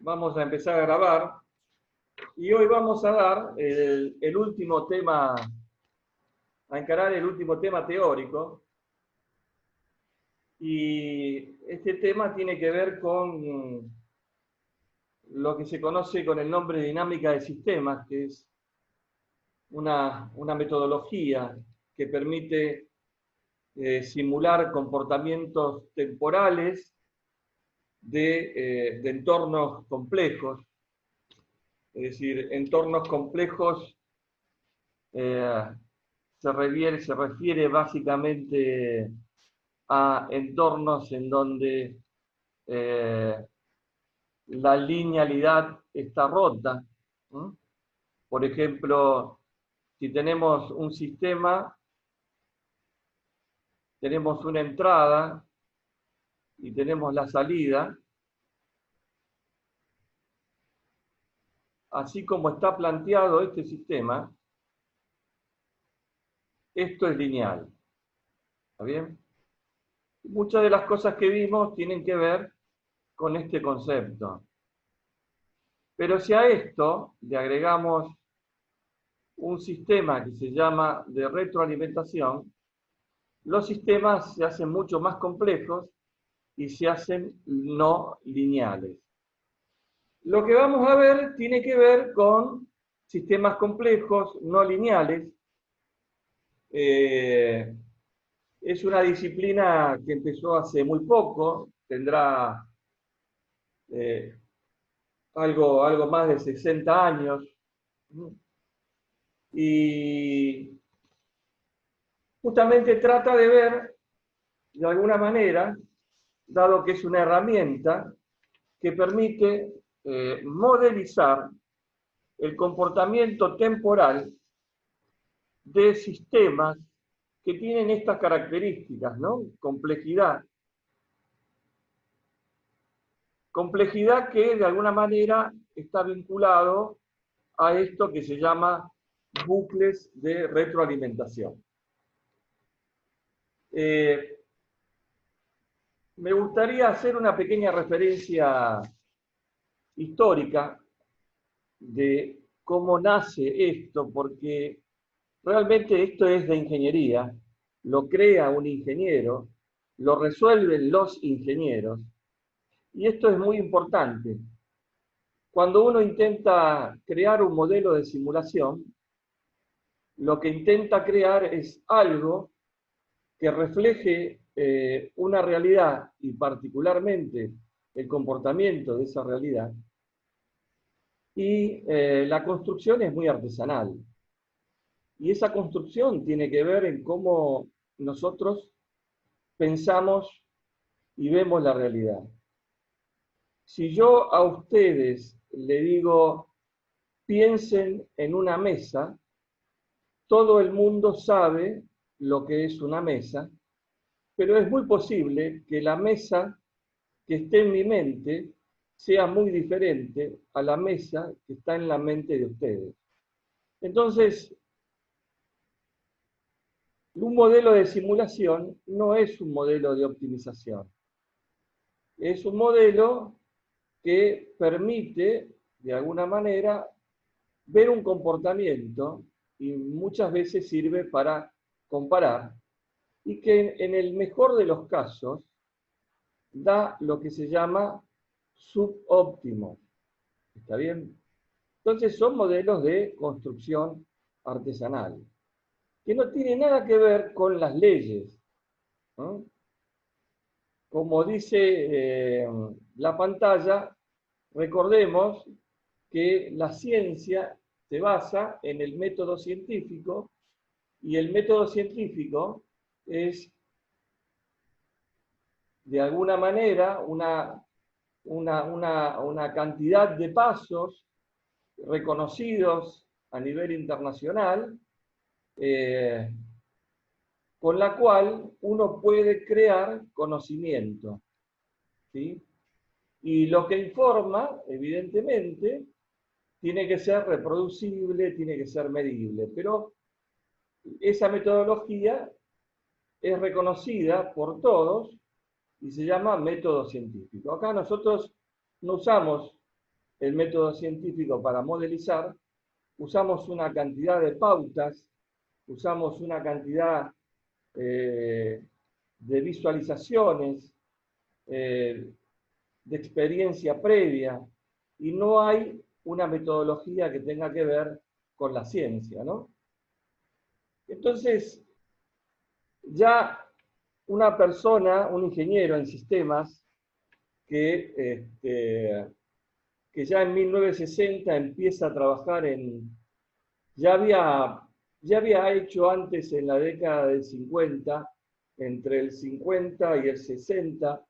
Vamos a empezar a grabar y hoy vamos a dar el último tema, a encarar el último tema teórico. Y este tema tiene que ver con lo que se conoce con el nombre de dinámica de sistemas, que es una metodología que permite simular comportamientos temporales de entornos complejos. Es decir, entornos complejos se refiere básicamente a entornos en donde la linealidad está rota. ¿No? Por ejemplo, si tenemos un sistema, tenemos una entrada y tenemos la salida, así como está planteado este sistema, esto es lineal. ¿Está bien? Muchas de las cosas que vimos tienen que ver con este concepto. Pero si a esto le agregamos un sistema que se llama de retroalimentación, los sistemas se hacen mucho más complejos y se hacen no lineales. Lo que vamos a ver tiene que ver con sistemas complejos no lineales. Es una disciplina que empezó hace muy poco, tendrá algo más de 60 años. Y justamente trata de ver, de alguna manera, dado que es una herramienta que permite modelizar el comportamiento temporal de sistemas que tienen estas características, ¿no? Complejidad. Complejidad que de alguna manera está vinculado a esto que se llama bucles de retroalimentación. Me gustaría hacer una pequeña referencia histórica de cómo nace esto, porque realmente esto es de ingeniería, lo crea un ingeniero, lo resuelven los ingenieros, y esto es muy importante. Cuando uno intenta crear un modelo de simulación, lo que intenta crear es algo que refleje una realidad y particularmente el comportamiento de esa realidad. Y la construcción es muy artesanal. Y esa construcción tiene que ver en cómo nosotros pensamos y vemos la realidad. Si yo a ustedes le digo, piensen en una mesa, todo el mundo sabe lo que es una mesa, pero es muy posible que la mesa que esté en mi mente sea muy diferente a la mesa que está en la mente de ustedes. Entonces, un modelo de simulación no es un modelo de optimización. Es un modelo que permite, de alguna manera, ver un comportamiento y muchas veces sirve para comparar y que en el mejor de los casos da lo que se llama subóptimo. ¿Está bien? Entonces son modelos de construcción artesanal, que no tiene nada que ver con las leyes. ¿No? Como dice la pantalla, recordemos que la ciencia se basa en el método científico y el método científico es, de alguna manera, una cantidad de pasos reconocidos a nivel internacional, con la cual uno puede crear conocimiento. ¿Sí? Y lo que informa, evidentemente, tiene que ser reproducible, tiene que ser medible, pero esa metodología es reconocida por todos y se llama método científico. Acá nosotros no usamos el método científico para modelizar, usamos una cantidad de pautas, usamos una cantidad de visualizaciones, de experiencia previa, y no hay una metodología que tenga que ver con la ciencia, ¿no? Entonces, ya una persona, un ingeniero en sistemas, que ya en 1960 empieza a trabajar ya había hecho antes en la década del 50, entre el 50 y el 60,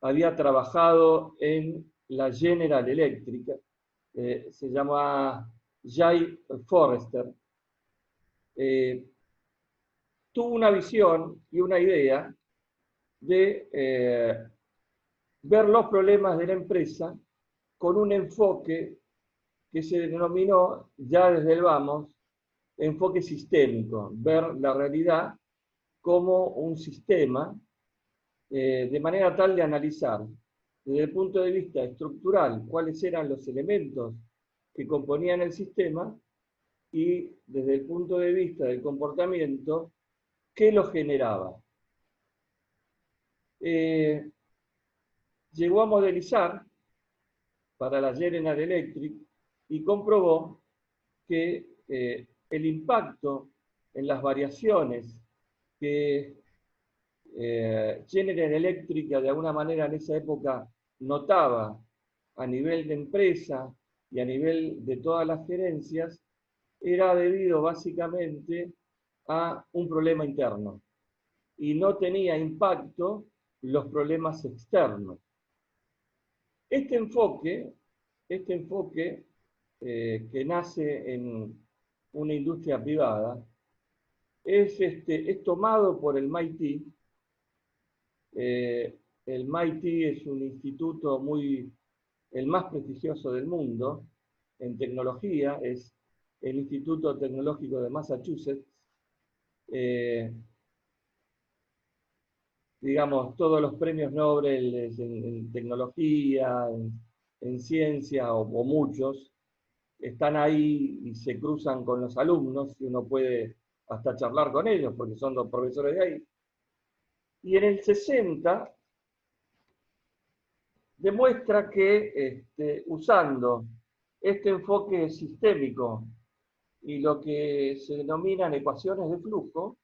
había trabajado en la General Electric, se llama Jay Forrester. Tuvo una visión y una idea de ver los problemas de la empresa con un enfoque que se denominó, ya desde el vamos, enfoque sistémico, ver la realidad como un sistema, de manera tal de analizar desde el punto de vista estructural cuáles eran los elementos que componían el sistema y desde el punto de vista del comportamiento, qué lo generaba. Llegó a modelizar para la General Electric y comprobó que el impacto en las variaciones que General Electric de alguna manera en esa época notaba a nivel de empresa y a nivel de todas las gerencias, era debido básicamente a un problema interno y no tenía impacto los problemas externos. Este enfoque que nace en una industria privada es tomado por el MIT. El MIT es un instituto el más prestigioso del mundo en tecnología, es el Instituto Tecnológico de Massachusetts. Digamos, todos los premios Nobel en tecnología, en ciencia, o muchos, están ahí y se cruzan con los alumnos, y uno puede hasta charlar con ellos, porque son los profesores de ahí. Y en el 60 demuestra que usando este enfoque sistémico y lo que se denominan ecuaciones de flujo,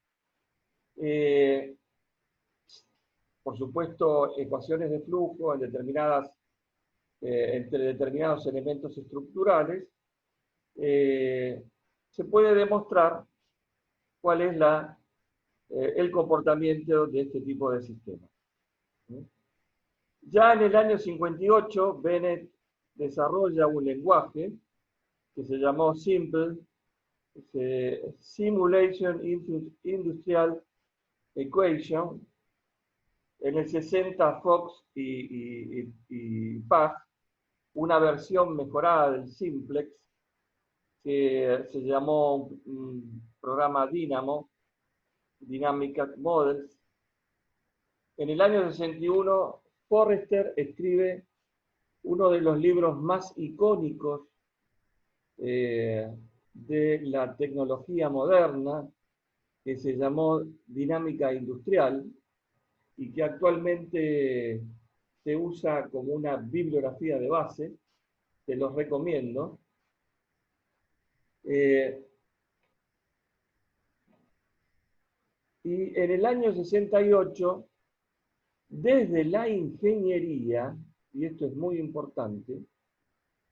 por supuesto, ecuaciones de flujo entre determinados elementos estructurales, se puede demostrar cuál es el comportamiento de este tipo de sistemas. Ya en el año 58, Bennett desarrolla un lenguaje que se llamó SIMPLE, Simulation Industrial Equation. En el 60, Fox y Page, una versión mejorada del Simplex, que se llamó un programa Dynamo, Dynamic Models. En el año 61, Forrester escribe uno de los libros más icónicos de la tecnología moderna, que se llamó Dinámica Industrial, y que actualmente se usa como una bibliografía de base. Te los recomiendo. Y en el año 68, desde la ingeniería, y esto es muy importante,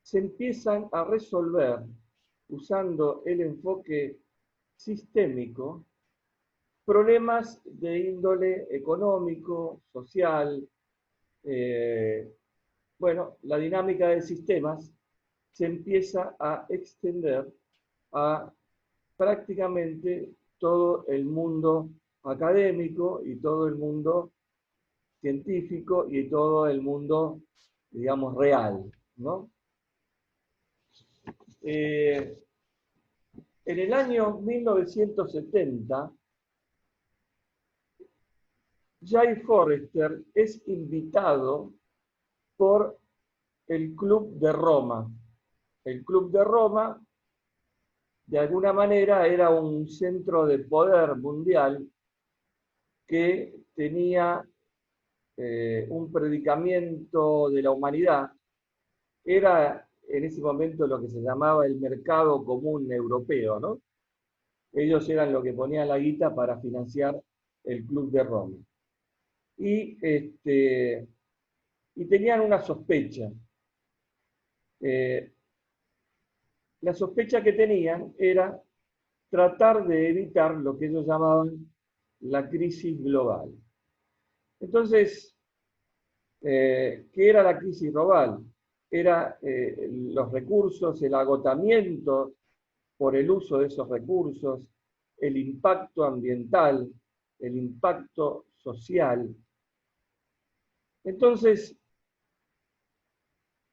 se empiezan a resolver, usando el enfoque sistémico, problemas de índole económico, social. Bueno, la dinámica de sistemas se empieza a extender a prácticamente todo el mundo académico y todo el mundo científico y todo el mundo, digamos, real, ¿no? En el año 1970, Jay Forrester es invitado por el Club de Roma. El Club de Roma, de alguna manera, era un centro de poder mundial que tenía un predicamento de la humanidad. Era en ese momento lo que se llamaba el mercado común europeo, ¿no? Ellos eran los que ponían la guita para financiar el Club de Roma. Y tenían una sospecha. La sospecha que tenían era tratar de evitar lo que ellos llamaban la crisis global. Entonces, ¿qué era la crisis global? Era los recursos, el agotamiento por el uso de esos recursos, el impacto ambiental, el impacto social. Entonces,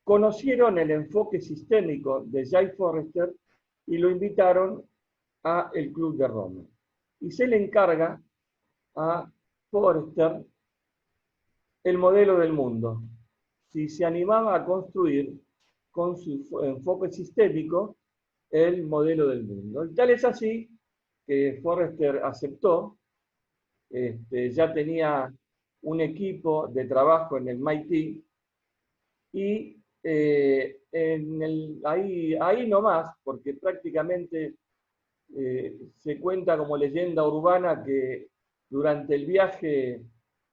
conocieron el enfoque sistémico de Jay Forrester y lo invitaron a el Club de Roma. Y se le encarga a Forrester el modelo del mundo. Si se animaba a construir con su enfoque sistémico el modelo del mundo. Y tal es así que Forrester aceptó, ya tenía un equipo de trabajo en el MIT y ahí nomás, porque prácticamente se cuenta como leyenda urbana que durante el viaje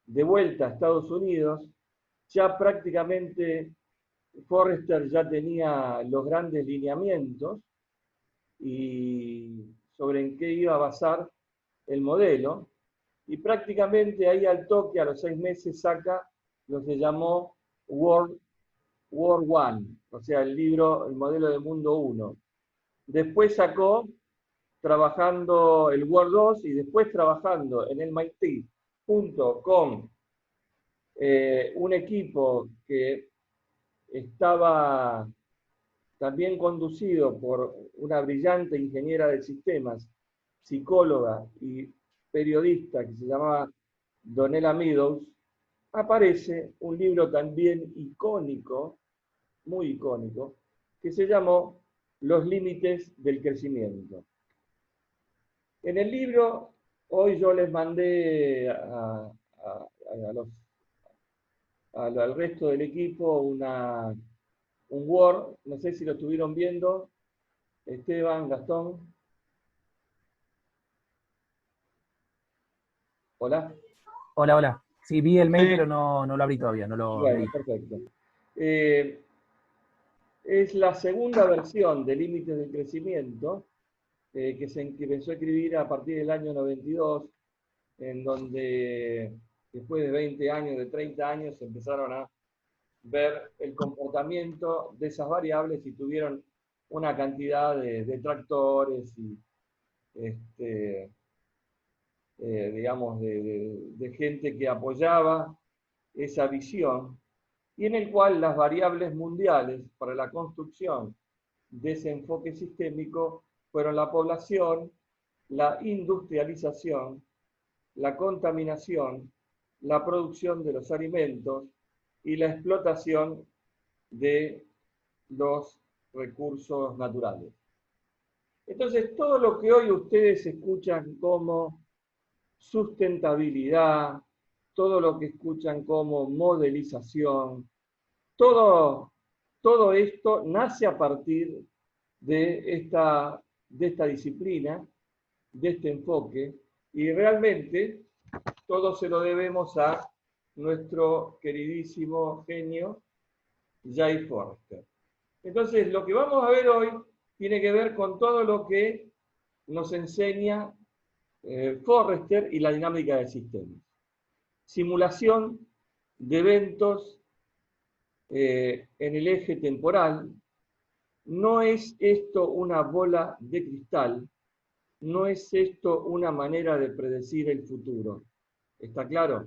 de vuelta a Estados Unidos, ya prácticamente Forrester ya tenía los grandes lineamientos y sobre en qué iba a basar el modelo, y prácticamente ahí al toque, a los 6 meses, saca lo que llamó World One, o sea, el libro, el modelo del mundo 1. Después sacó, trabajando el World 2 y después trabajando en el MIT, junto con un equipo que estaba también conducido por una brillante ingeniera de sistemas, psicóloga y periodista que se llamaba Donella Meadows, aparece un libro también icónico, muy icónico, que se llamó Los límites del crecimiento. En el libro, hoy yo les mandé al resto del equipo un Word, no sé si lo estuvieron viendo, Esteban, Gastón. Hola. Hola, hola. Sí, vi el mail, Sí. pero no lo abrí todavía, no lo Bueno, leí. perfecto. Es la segunda versión de Límites del Crecimiento, que se empezó a escribir a partir del año 92, en donde después de 20 años, de 30 años, se empezaron a ver el comportamiento de esas variables y tuvieron una cantidad de detractores y, digamos, de gente que apoyaba esa visión, y en el cual las variables mundiales para la construcción de ese enfoque sistémico fueron la población, la industrialización, la contaminación, la producción de los alimentos y la explotación de los recursos naturales. Entonces, todo lo que hoy ustedes escuchan como sustentabilidad, todo lo que escuchan como modelización, todo esto nace a partir de esta disciplina, de este enfoque, y realmente todo se lo debemos a nuestro queridísimo genio Jay Forrester. Entonces, lo que vamos a ver hoy tiene que ver con todo lo que nos enseña Forrester y la dinámica de sistemas. Simulación de eventos en el eje temporal. No es esto una bola de cristal, no es esto una manera de predecir el futuro. ¿Está claro?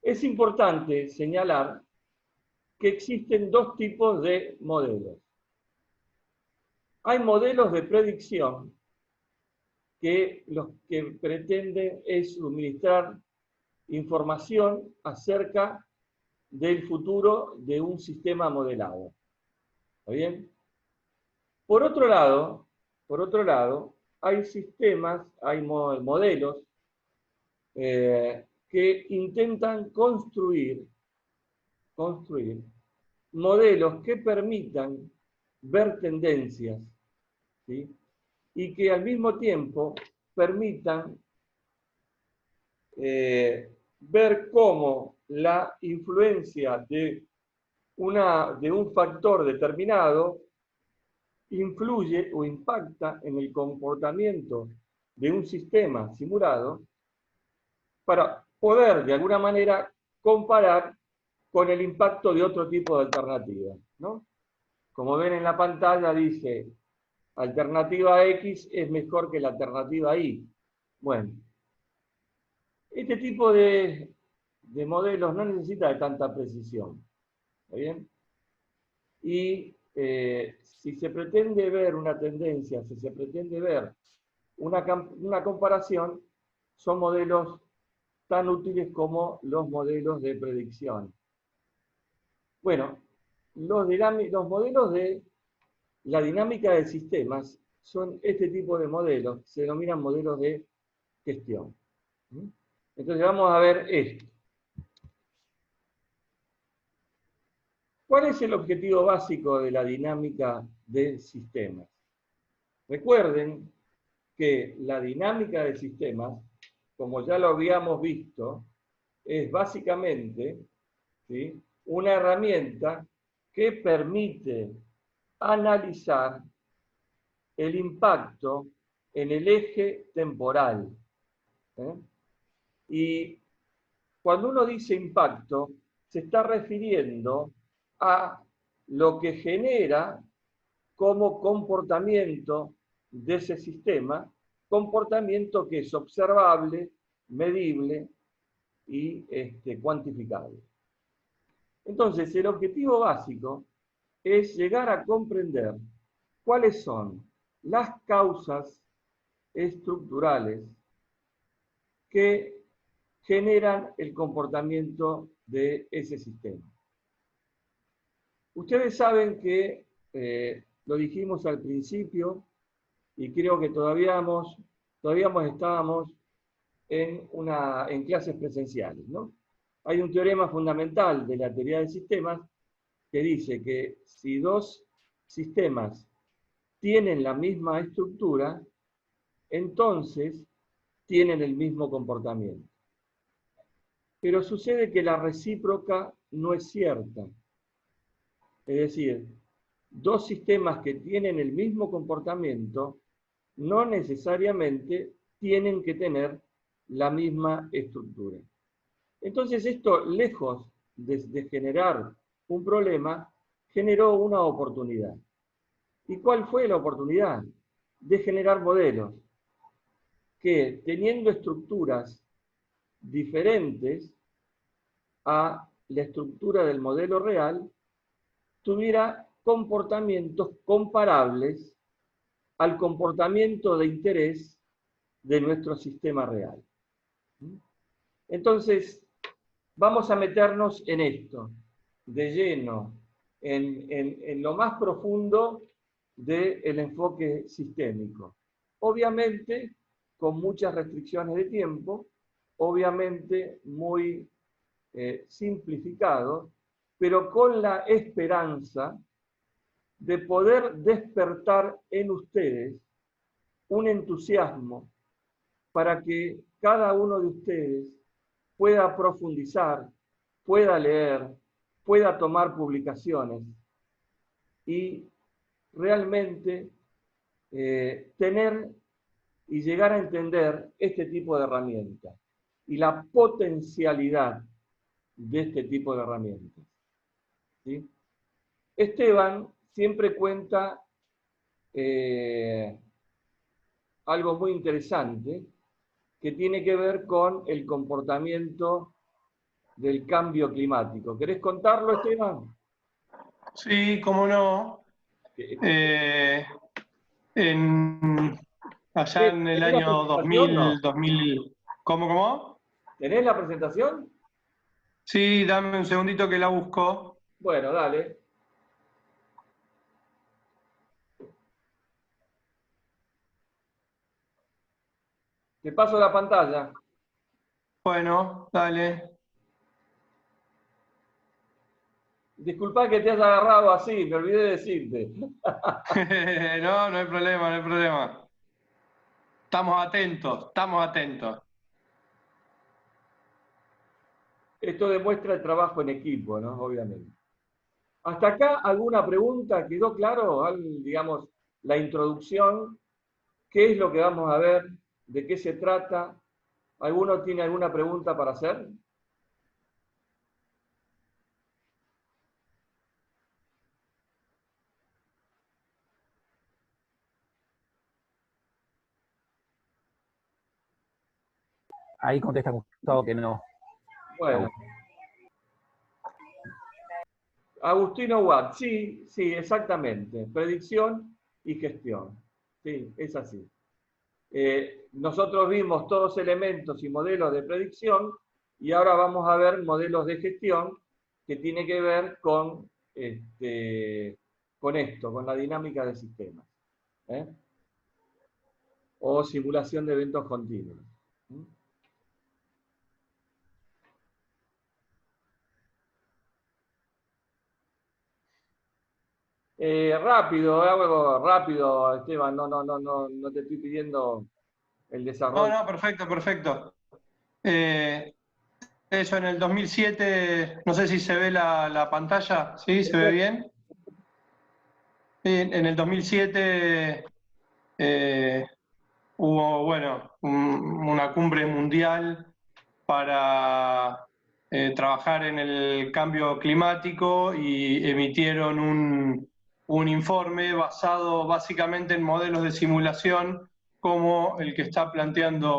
Es importante señalar que existen dos tipos de modelos. Hay modelos de predicción que lo que pretenden es suministrar información acerca del futuro de un sistema modelado. ¿Está bien? Por otro lado, hay sistemas, hay modelos que intentan construir modelos que permitan ver tendencias, ¿sí? Y que al mismo tiempo permitan ver cómo la influencia de un factor determinado influye o impacta en el comportamiento de un sistema simulado para poder de alguna manera comparar con el impacto de otro tipo de alternativa, ¿no? Como ven en la pantalla dice, alternativa X es mejor que la alternativa Y. Bueno, este tipo de modelos no necesita de tanta precisión. ¿Está bien? Y si se pretende ver una tendencia, si se pretende ver una comparación, son modelos tan útiles como los modelos de predicción. Bueno, los modelos de la dinámica de sistemas son este tipo de modelos, se denominan modelos de gestión. Entonces vamos a ver esto. ¿Cuál es el objetivo básico de la dinámica de sistemas? Recuerden que la dinámica de sistemas, como ya lo habíamos visto, es básicamente, ¿sí?, una herramienta que permite analizar el impacto en el eje temporal. Y cuando uno dice impacto, se está refiriendo a lo que genera como comportamiento de ese sistema, comportamiento que es observable, medible y cuantificable. Entonces, el objetivo básico es llegar a comprender cuáles son las causas estructurales que generan el comportamiento de ese sistema. Ustedes saben que, lo dijimos al principio, y creo que todavía estábamos en clases presenciales, ¿no? Hay un teorema fundamental de la teoría de sistemas que dice que si dos sistemas tienen la misma estructura, entonces tienen el mismo comportamiento. Pero sucede que la recíproca no es cierta. Es decir, dos sistemas que tienen el mismo comportamiento no necesariamente tienen que tener la misma estructura. Entonces esto, lejos de generar un problema, generó una oportunidad. ¿Y cuál fue la oportunidad? De generar modelos que, teniendo estructuras diferentes a la estructura del modelo real, tuviera comportamientos comparables al comportamiento de interés de nuestro sistema real. Entonces, vamos a meternos en esto, de lleno, en lo más profundo del enfoque sistémico. Obviamente, con muchas restricciones de tiempo, obviamente muy simplificado, pero con la esperanza de poder despertar en ustedes un entusiasmo para que cada uno de ustedes pueda profundizar, pueda leer, pueda tomar publicaciones y realmente tener y llegar a entender este tipo de herramientas y la potencialidad de este tipo de herramientas. ¿Sí? Esteban siempre cuenta algo muy interesante que tiene que ver con el comportamiento del cambio climático. ¿Querés contarlo, Esteban? Sí, cómo no. Allá en el ¿Tenés la año presentación, 2000, no? 2000, ¿cómo? ¿Tenés la presentación? Sí, dame un segundito que la busco. Bueno, dale. Te paso la pantalla. Bueno, dale. Disculpa que te haya agarrado así, me olvidé de decirte. No, no hay problema, no hay problema. Estamos atentos, estamos atentos. Esto demuestra el trabajo en equipo, ¿no? Obviamente. ¿Hasta acá alguna pregunta? ¿Quedó claro, digamos, la introducción? ¿Qué es lo que vamos a ver? ¿De qué se trata? ¿Alguno tiene alguna pregunta para hacer? Ahí contesta Gustavo que no. Bueno. Agustino Watt, sí, sí, exactamente. Predicción y gestión. Sí, es así. Nosotros vimos todos elementos y modelos de predicción y ahora vamos a ver modelos de gestión que tiene que ver con esto, con la dinámica de sistemas. ¿Eh? O simulación de eventos continuos. Rápido, algo rápido, Esteban, no te estoy pidiendo el No, desarrollo. no, perfecto, perfecto. Eso en el 2007, no sé si se ve la pantalla, ¿sí? ¿Se ve bien? Sí, en el 2007 hubo, bueno, una cumbre mundial para trabajar en el cambio climático y emitieron un informe basado básicamente en modelos de simulación como el que está planteando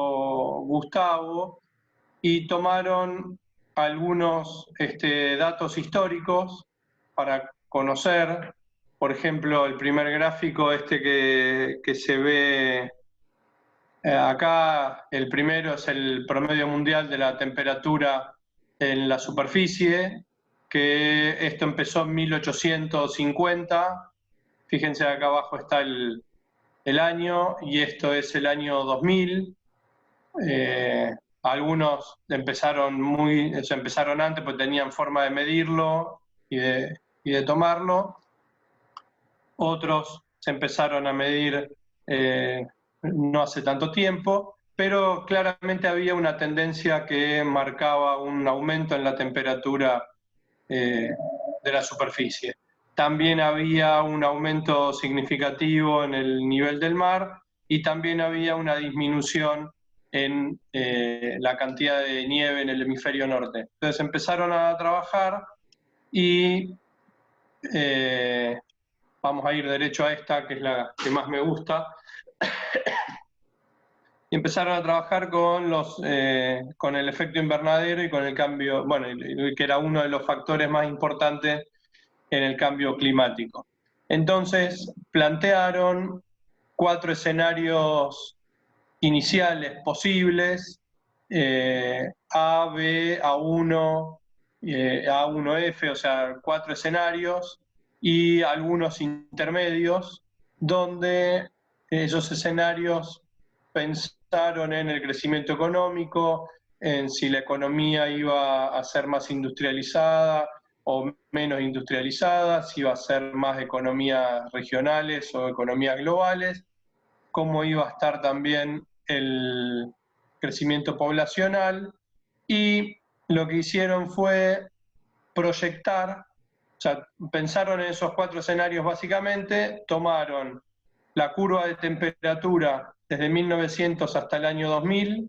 Gustavo, y tomaron algunos datos históricos para conocer, por ejemplo, el primer gráfico que se ve acá, el primero es el promedio mundial de la temperatura en la superficie, que esto empezó en 1850. Fíjense, acá abajo está el año, y esto es el año 2000. Algunos empezaron antes porque tenían forma de medirlo y de tomarlo. Otros se empezaron a medir no hace tanto tiempo, pero claramente había una tendencia que marcaba un aumento en la temperatura de la superficie. También había un aumento significativo en el nivel del mar y también había una disminución en la cantidad de nieve en el hemisferio norte. Entonces empezaron a trabajar y vamos a ir derecho a esta, que es la que más me gusta. Y empezaron a trabajar con el efecto invernadero y con el cambio, bueno, que era uno de los factores más importantes en el cambio climático. Entonces plantearon 4 escenarios iniciales posibles, A, B, A1, A1F, o sea, 4 escenarios y algunos intermedios, donde esos escenarios pensaron en el crecimiento económico, en si la economía iba a ser más industrializada o menos industrializada, si iba a ser más economías regionales o economías globales, cómo iba a estar también el crecimiento poblacional, y lo que hicieron fue proyectar, o sea, pensaron en esos 4 escenarios básicamente, tomaron la curva de temperatura desde 1900 hasta el año 2000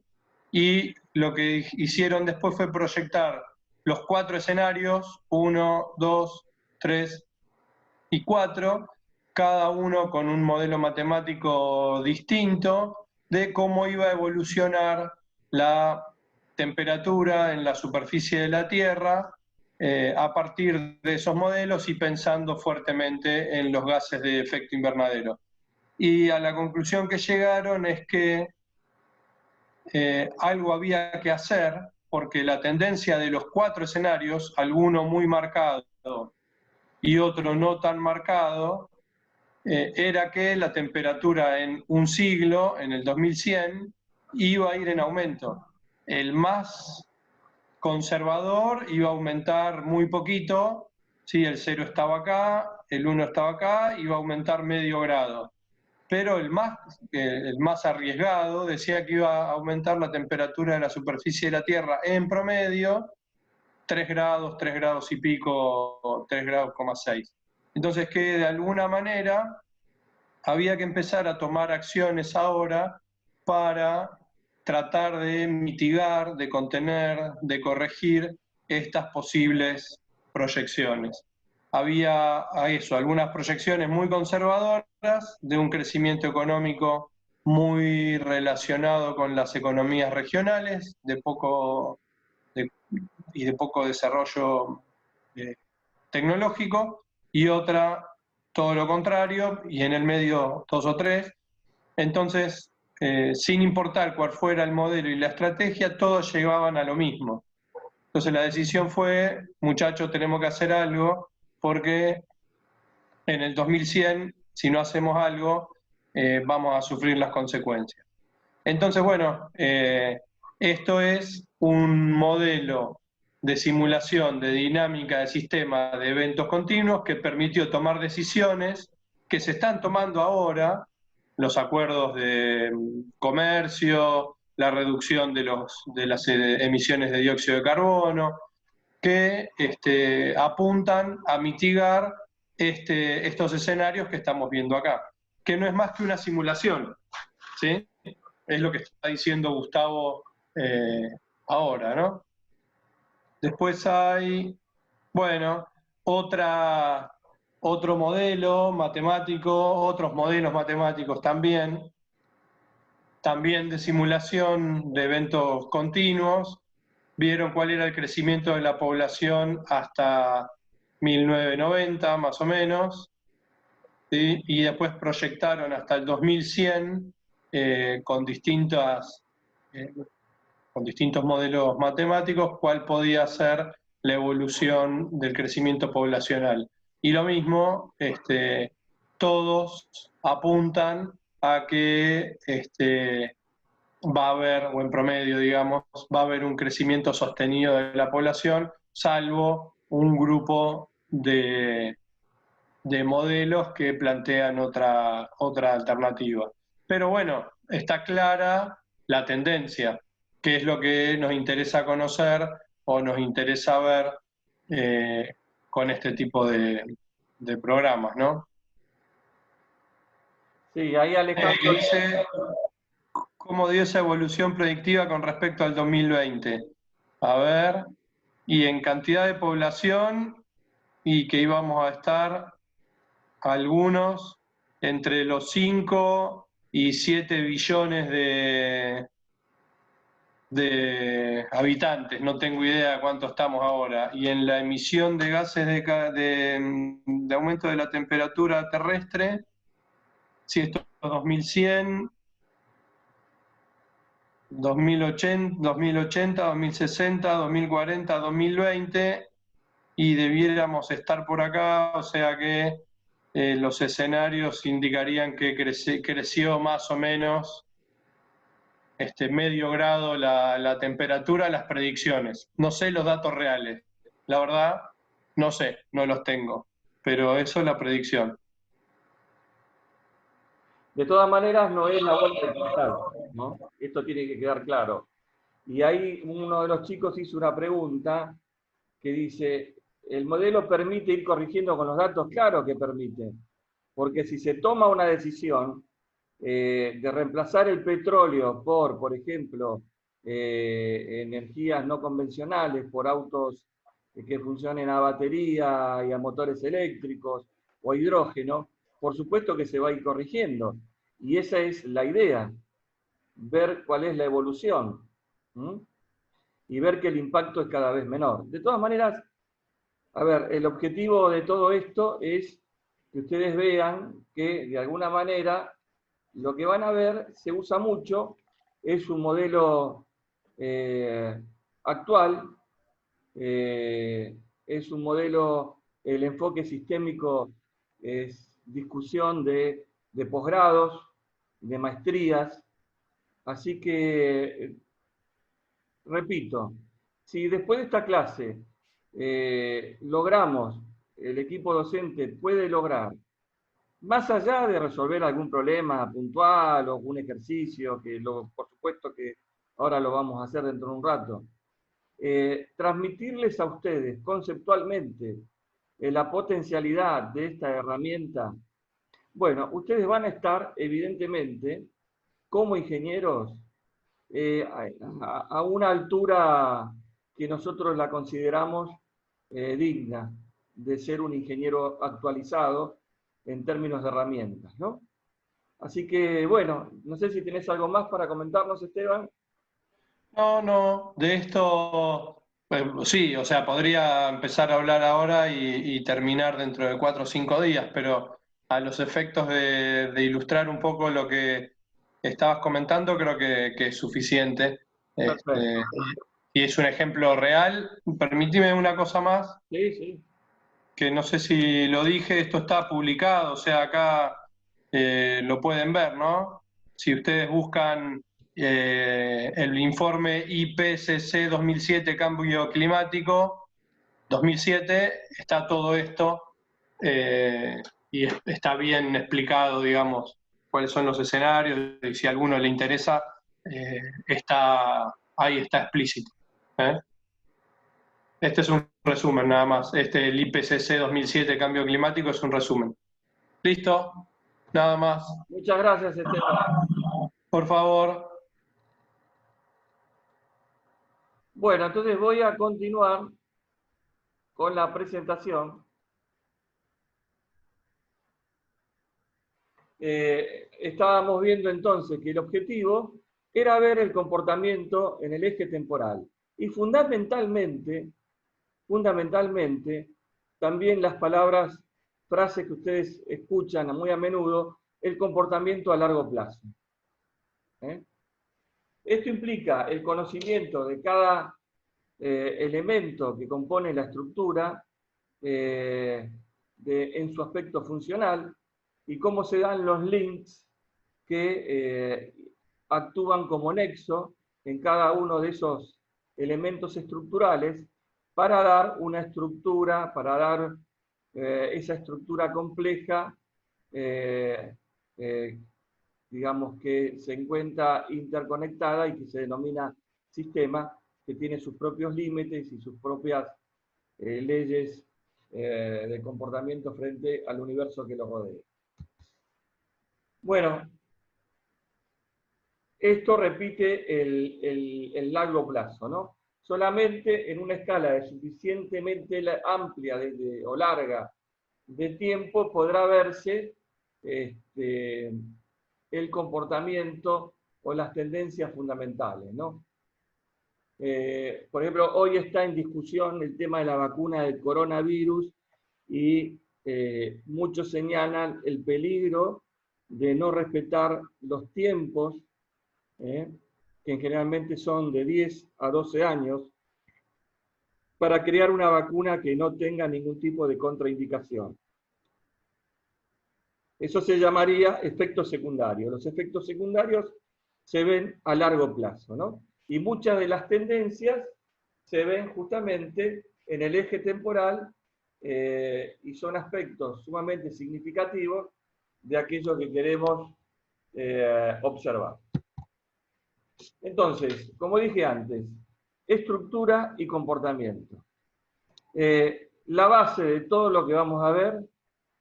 y lo que hicieron después fue proyectar los 4 escenarios, 1, 2, 3 y 4, cada uno con un modelo matemático distinto de cómo iba a evolucionar la temperatura en la superficie de la Tierra a partir de esos modelos y pensando fuertemente en los gases de efecto invernadero. Y a la conclusión que llegaron es que algo había que hacer porque la tendencia de los 4 escenarios, alguno muy marcado y otro no tan marcado, era que la temperatura en un siglo, en el 2100, iba a ir en aumento. El más conservador iba a aumentar muy poquito, ¿sí? El 0 estaba acá, el 1 estaba acá, iba a aumentar medio grado. Pero el más arriesgado decía que iba a aumentar la temperatura de la superficie de la Tierra en promedio 3 grados y pico, 3 grados, 6. Entonces que de alguna manera había que empezar a tomar acciones ahora para tratar de mitigar, de contener, de corregir estas posibles proyecciones. Había algunas proyecciones muy conservadoras de un crecimiento económico muy relacionado con las economías regionales, de poco desarrollo tecnológico, y otra todo lo contrario, y en el medio 2 o 3. Entonces, sin importar cuál fuera el modelo y la estrategia, todos llegaban a lo mismo. Entonces la decisión fue, muchachos, tenemos que hacer algo, porque en el 2100, si no hacemos algo, vamos a sufrir las consecuencias. Entonces, bueno, esto es un modelo de simulación de dinámica de sistema de eventos continuos que permitió tomar decisiones que se están tomando ahora, los acuerdos de comercio, la reducción de las emisiones de dióxido de carbono, que apuntan a mitigar estos escenarios que estamos viendo acá, que no es más que una simulación, ¿sí? Es lo que está diciendo Gustavo ahora, ¿no? Después hay, bueno, otro modelo matemático, otros modelos matemáticos también de simulación de eventos continuos. Vieron cuál era el crecimiento de la población hasta 1990, más o menos, ¿sí? Y después proyectaron hasta el 2100 con distintos modelos matemáticos cuál podía ser la evolución del crecimiento poblacional. Y lo mismo, todos apuntan a que va a haber, o en promedio, digamos, va a haber un crecimiento sostenido de la población, salvo un grupo de modelos que plantean otra alternativa. Pero bueno, está clara la tendencia, que es lo que nos interesa conocer o nos interesa ver con este tipo de programas, ¿no? Sí, ahí Alejandro dice cómo dio esa evolución predictiva con respecto al 2020. A ver, y en cantidad de población, y que íbamos a estar algunos entre los 5 y 7 billones de habitantes, no tengo idea de cuánto estamos ahora, y en la emisión de gases de aumento de la temperatura terrestre, si esto es 2100, 2080, 2060, 2040, 2020, y debiéramos estar por acá, o sea que los escenarios indicarían que creció más o menos medio grado la temperatura, las predicciones. No sé los datos reales, la verdad, no sé, no los tengo, pero eso es la predicción. De todas maneras, no es la bola de cristal, ¿no? Esto tiene que quedar claro. Y ahí uno de los chicos hizo una pregunta que dice, ¿el modelo permite ir corrigiendo con los datos? Claro que permite, porque si se toma una decisión de reemplazar el petróleo por ejemplo, energías no convencionales, por autos que funcionen a batería y a motores eléctricos o hidrógeno, por supuesto que se va a ir corrigiendo. Y esa es la idea, ver cuál es la evolución, ¿m? Y ver que el impacto es cada vez menor. De todas maneras, a ver, el objetivo de todo esto es que ustedes vean que de alguna manera lo que van a ver se usa mucho, es un modelo actual. Es un modelo, el enfoque sistémico es discusión de posgrados, de maestrías. Así que, repito, si después de esta clase logramos, el equipo docente puede lograr, más allá de resolver algún problema puntual o algún ejercicio, que por supuesto que ahora lo vamos a hacer dentro de un rato, transmitirles a ustedes conceptualmente la potencialidad de esta herramienta, bueno, ustedes van a estar evidentemente como ingenieros a una altura que nosotros la consideramos digna de ser un ingeniero actualizado en términos de herramientas, ¿no? Así que, bueno, no sé si tenés algo más para comentarnos, Esteban. No, de esto, sí, o sea, podría empezar a hablar ahora y terminar dentro de 4 o 5 días, pero a los efectos de ilustrar un poco lo que estabas comentando, creo que es suficiente. Perfecto. Y es un ejemplo real. Permíteme una cosa más, Sí, sí. que no sé si lo dije, esto está publicado, o sea, acá lo pueden ver, ¿no? Si ustedes buscan el informe IPCC 2007, Cambio Climático, 2007, está todo esto y está bien explicado, digamos, cuáles son los escenarios, y si a alguno le interesa, ahí está explícito. Este es un resumen nada más. El IPCC 2007, Cambio Climático, es un resumen. ¿Listo? Nada más. Muchas gracias, Esteban. Por favor. Bueno, entonces voy a continuar con la presentación. Estábamos viendo entonces que el objetivo era ver el comportamiento en el eje temporal y fundamentalmente, también las frases que ustedes escuchan muy a menudo, el comportamiento a largo plazo. Esto implica el conocimiento de cada elemento que compone la estructura en su aspecto funcional y cómo se dan los links que actúan como nexo en cada uno de esos elementos estructurales para dar una estructura, para dar esa estructura compleja, digamos que se encuentra interconectada y que se denomina sistema, que tiene sus propios límites y sus propias leyes de comportamiento frente al universo que lo rodea. Bueno, esto repite el largo plazo, ¿no? Solamente en una escala de suficientemente amplia o larga de tiempo podrá verse el comportamiento o las tendencias fundamentales, ¿no? Por ejemplo, hoy está en discusión el tema de la vacuna del coronavirus y muchos señalan el peligro de no respetar los tiempos, que generalmente son de 10 a 12 años, para crear una vacuna que no tenga ningún tipo de contraindicación. Eso se llamaría efectos secundarios. Los efectos secundarios se ven a largo plazo, ¿no? Y muchas de las tendencias se ven justamente en el eje temporal y son aspectos sumamente significativos de aquello que queremos observar. Entonces, como dije antes, estructura y comportamiento. La base de todo lo que vamos a ver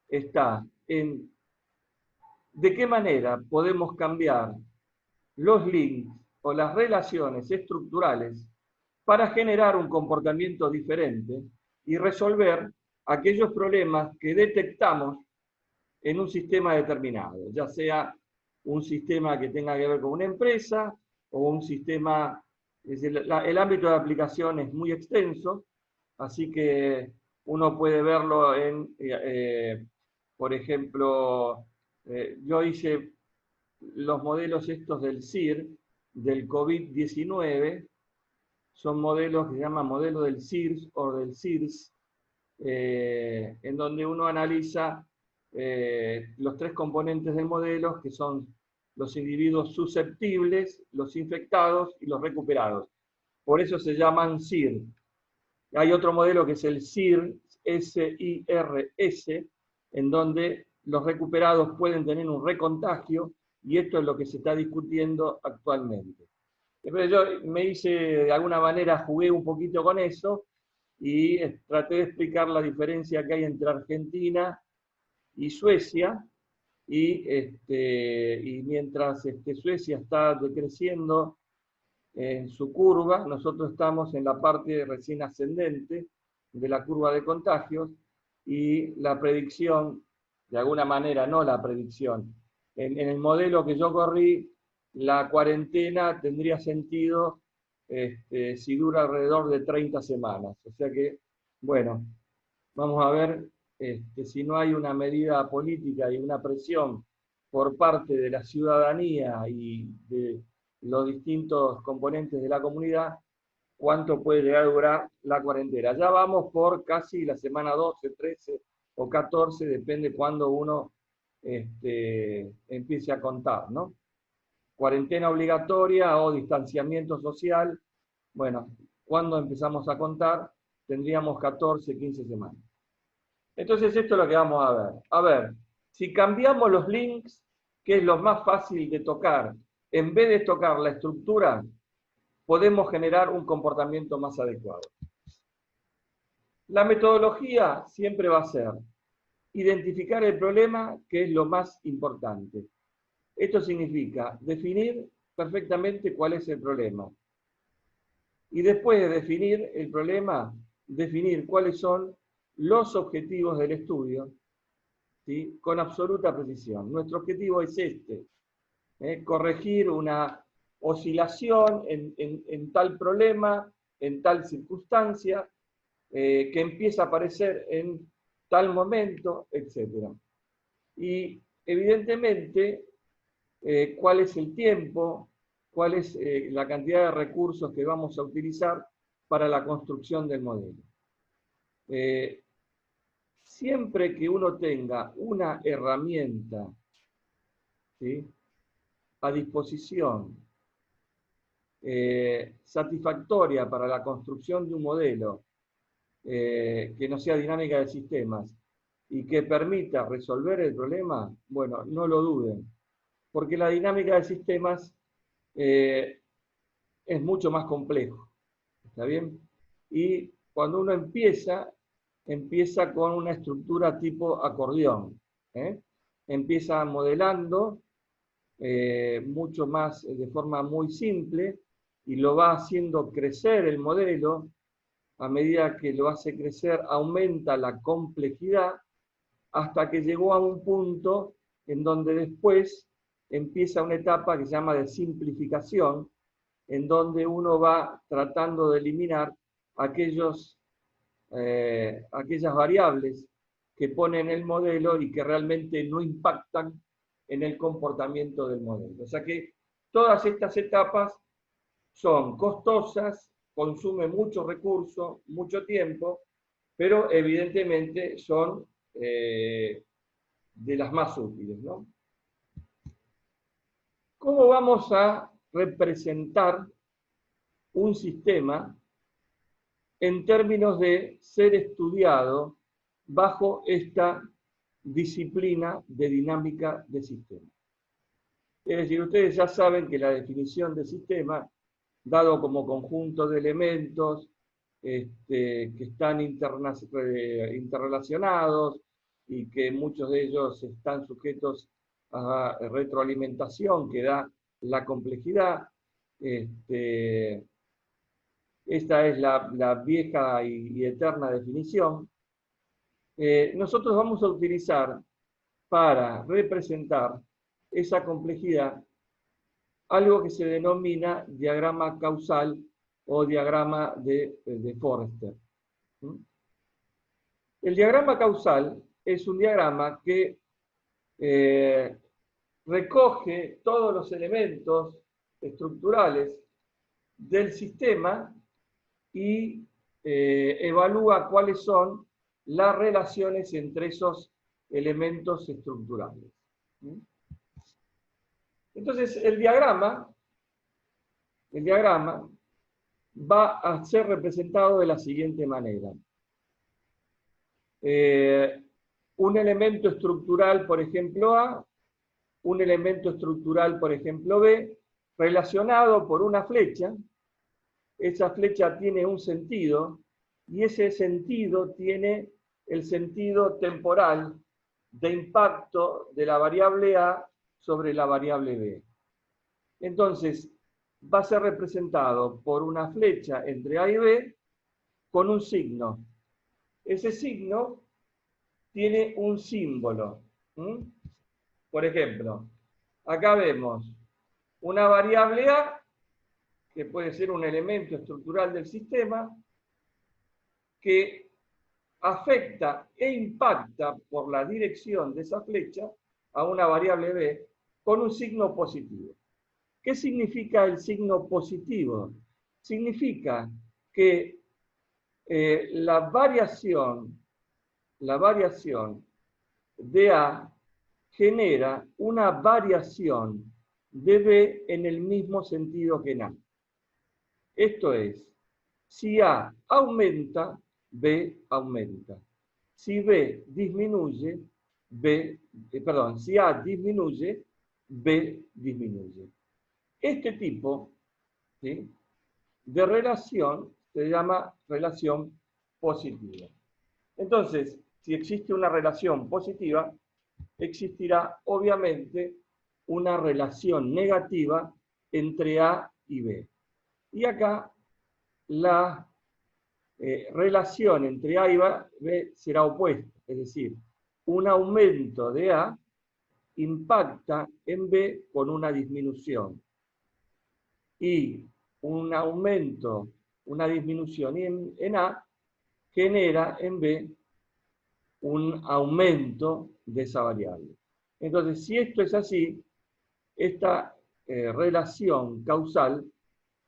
está en de qué manera podemos cambiar los links o las relaciones estructurales para generar un comportamiento diferente y resolver aquellos problemas que detectamos en un sistema determinado, ya sea un sistema que tenga que ver con una empresa o un sistema, es decir, el ámbito de aplicación es muy extenso, así que uno puede verlo en, por ejemplo, yo hice los modelos estos del CIR, del COVID-19, son modelos que se llaman modelo del CIRS o del CIRS, en donde uno analiza los tres componentes del modelo, que son los individuos susceptibles, los infectados y los recuperados. Por eso se llaman SIR. Hay otro modelo que es el SIR, S-I-R-S, en donde los recuperados pueden tener un recontagio, y esto es lo que se está discutiendo actualmente. Entonces yo me hice, de alguna manera, jugué un poquito con eso, y traté de explicar la diferencia que hay entre Argentina y Suecia, y mientras Suecia está decreciendo en su curva, nosotros estamos en la parte recién ascendente de la curva de contagios, y la predicción, de alguna manera, no la predicción, en el modelo que yo corrí, la cuarentena tendría sentido si dura alrededor de 30 semanas. O sea que, bueno, vamos a ver si no hay una medida política y una presión por parte de la ciudadanía y de los distintos componentes de la comunidad, cuánto puede llegar a durar la cuarentena. Ya vamos por casi la semana 12, 13 o 14, depende cuándo uno empiece a contar, ¿no? Cuarentena obligatoria o distanciamiento social, bueno, cuando empezamos a contar, tendríamos 14, 15 semanas. Entonces esto es lo que vamos a ver. A ver, si cambiamos los links, que es lo más fácil de tocar, en vez de tocar la estructura, podemos generar un comportamiento más adecuado. La metodología siempre va a ser identificar el problema, que es lo más importante. Esto significa definir perfectamente cuál es el problema. Y después de definir el problema, definir cuáles son los objetivos del estudio, ¿sí? Con absoluta precisión. Nuestro objetivo es corregir una oscilación en tal problema, en tal circunstancia, que empieza a aparecer en tal momento, etc. Y evidentemente, cuál es el tiempo, cuál es la cantidad de recursos que vamos a utilizar para la construcción del modelo. Siempre que uno tenga una herramienta, ¿sí?, a disposición, satisfactoria para la construcción de un modelo, que no sea dinámica de sistemas y que permita resolver el problema, bueno, no lo duden, porque la dinámica de sistemas es mucho más complejo, ¿está bien? Y cuando uno empieza con una estructura tipo acordeón, empieza modelando mucho más de forma muy simple, y lo va haciendo crecer el modelo. A medida que lo hace crecer, aumenta la complejidad, hasta que llegó a un punto en donde después empieza una etapa que se llama de simplificación, en donde uno va tratando de eliminar aquellas variables que pone en el modelo y que realmente no impactan en el comportamiento del modelo. O sea que todas estas etapas son costosas, consumen mucho recurso, mucho tiempo, pero evidentemente son de las más útiles, ¿no? ¿Cómo vamos a representar un sistema en términos de ser estudiado bajo esta disciplina de dinámica de sistema? Es decir, ustedes ya saben que la definición de sistema, dado como conjunto de elementos que están interrelacionados y que muchos de ellos están sujetos a retroalimentación que da la complejidad, esta es la vieja y eterna definición. Nosotros vamos a utilizar para representar esa complejidad algo que se denomina diagrama causal o diagrama de Forrester. El diagrama causal es un diagrama que recoge todos los elementos estructurales del sistema y evalúa cuáles son las relaciones entre esos elementos estructurales. Entonces, el diagrama va a ser representado de la siguiente manera. Un elemento estructural, por ejemplo, A, un elemento estructural, por ejemplo, B, relacionado por una flecha. Esa flecha tiene un sentido, y ese sentido tiene el sentido temporal de impacto de la variable A sobre la variable B. Entonces, va a ser representado por una flecha entre A y B con un signo. Ese signo tiene un símbolo. Por ejemplo, acá vemos una variable A, que puede ser un elemento estructural del sistema, que afecta e impacta por la dirección de esa flecha a una variable B con un signo positivo. ¿Qué significa el signo positivo? Significa que la variación de A genera una variación de B en el mismo sentido que en A. Esto es, si A aumenta, B aumenta. Si B disminuye, si A disminuye, B disminuye. Este tipo, ¿sí?, de relación se llama relación positiva. Entonces, si existe una relación positiva, existirá obviamente una relación negativa entre A y B. Y acá la relación entre A y B será opuesta, es decir, un aumento de A impacta en B con una disminución. Y un aumento, una disminución en A genera en B un aumento de esa variable. Entonces, si esto es así, esta relación causal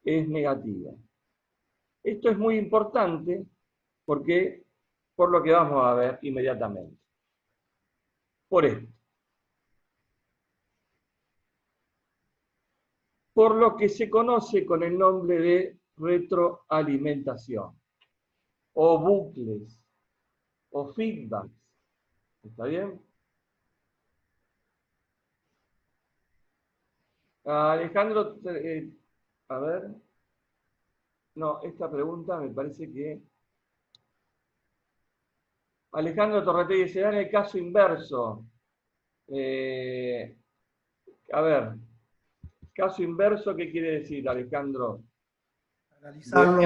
es negativa. Esto es muy importante porque, por lo que vamos a ver inmediatamente. Por esto. Por lo que se conoce con el nombre de retroalimentación, o bucles, o feedbacks. ¿Está bien? Alejandro, a ver. No, esta pregunta me parece que... Alejandro Torretegui, se da en el caso inverso. A ver, caso inverso, ¿qué quiere decir, Alejandro? Analizarlo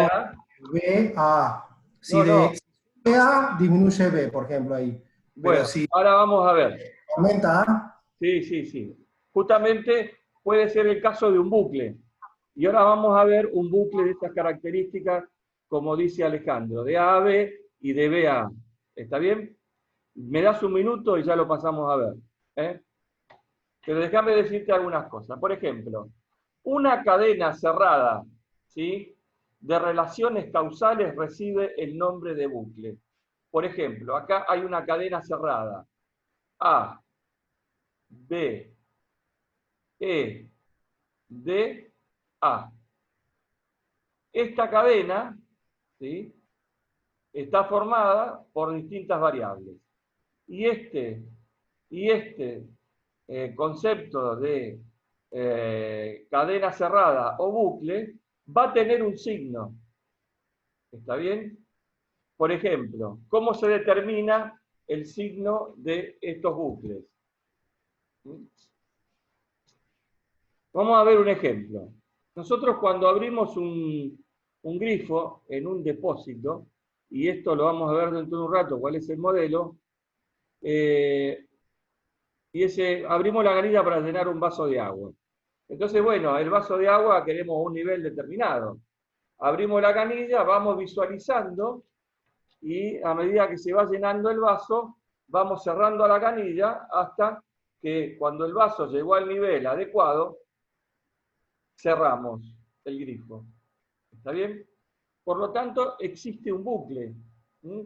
B a... Si de A disminuye B, por ejemplo, ahí. Bueno, pero si ahora vamos a ver. aumenta A... Sí. Justamente puede ser el caso de un bucle. Y ahora vamos a ver un bucle de estas características, como dice Alejandro, de A a B y de B a A. ¿Está bien? Me das un minuto y ya lo pasamos a ver. Pero déjame decirte algunas cosas. Por ejemplo, una cadena cerrada, ¿sí?, de relaciones causales recibe el nombre de bucle. Por ejemplo, acá hay una cadena cerrada. A, B, E, D, A. Esta cadena, ¿sí?, está formada por distintas variables. Y este concepto de cadena cerrada o bucle va a tener un signo. ¿Está bien? Por ejemplo, ¿cómo se determina el signo de estos bucles? Vamos a ver un ejemplo. Nosotros cuando abrimos un grifo en un depósito, y esto lo vamos a ver dentro de un rato, cuál es el modelo, abrimos la canilla para llenar un vaso de agua. Entonces, bueno, el vaso de agua queremos un nivel determinado. Abrimos la canilla, vamos visualizando, y a medida que se va llenando el vaso, vamos cerrando la canilla hasta que cuando el vaso llegó al nivel adecuado, cerramos el grifo. ¿Está bien? Por lo tanto, existe un bucle. ¿Mm?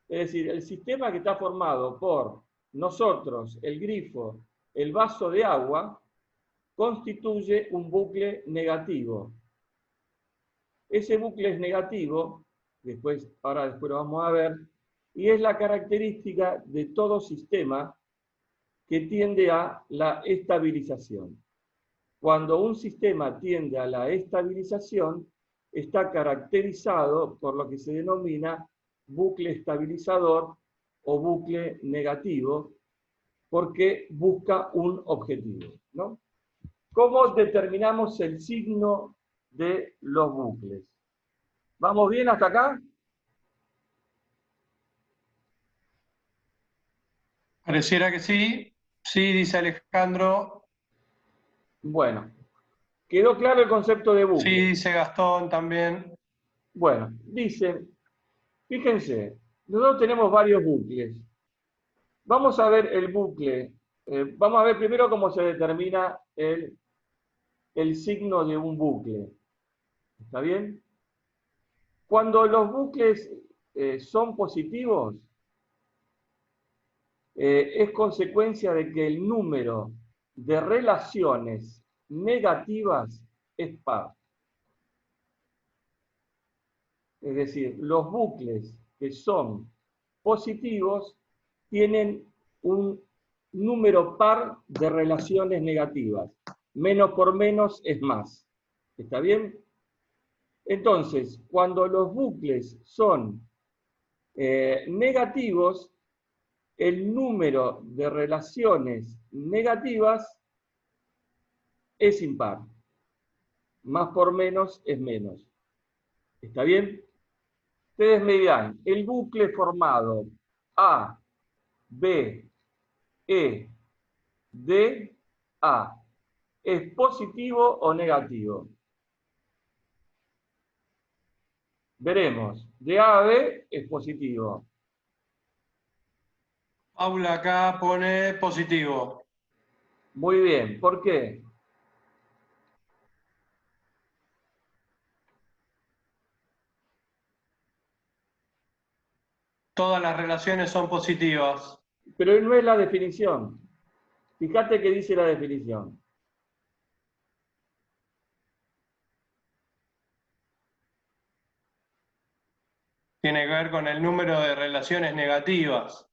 Es decir, el sistema que está formado por nosotros, el grifo, el vaso de agua, constituye un bucle negativo. Ese bucle es negativo, ahora después lo vamos a ver, y es la característica de todo sistema que tiende a la estabilización. Cuando un sistema tiende a la estabilización, está caracterizado por lo que se denomina bucle estabilizador o bucle negativo, porque busca un objetivo, ¿no? ¿Cómo determinamos el signo de los bucles? ¿Vamos bien hasta acá? Pareciera que sí. Sí, dice Alejandro. Bueno, ¿quedó claro el concepto de bucle? Sí, dice Gastón también. Bueno, dice, fíjense, nosotros tenemos varios bucles. Vamos a ver el bucle. Vamos a ver primero cómo se determina el signo de un bucle. ¿Está bien? Cuando los bucles son positivos, es consecuencia de que el número de relaciones negativas es par. Es decir, los bucles que son positivos tienen un número par de relaciones negativas. Menos por menos es más. ¿Está bien? Entonces, cuando los bucles son negativos, el número de relaciones negativas es impar. Más por menos es menos. ¿Está bien? Ustedes me dirán, el bucle formado A, B, E, D, A, ¿es positivo o negativo? Veremos. De A a B es positivo. Paula acá pone positivo. Muy bien. ¿Por qué? Todas las relaciones son positivas. Pero no es la definición. Fíjate qué dice la definición. Tiene que ver con el número de relaciones negativas.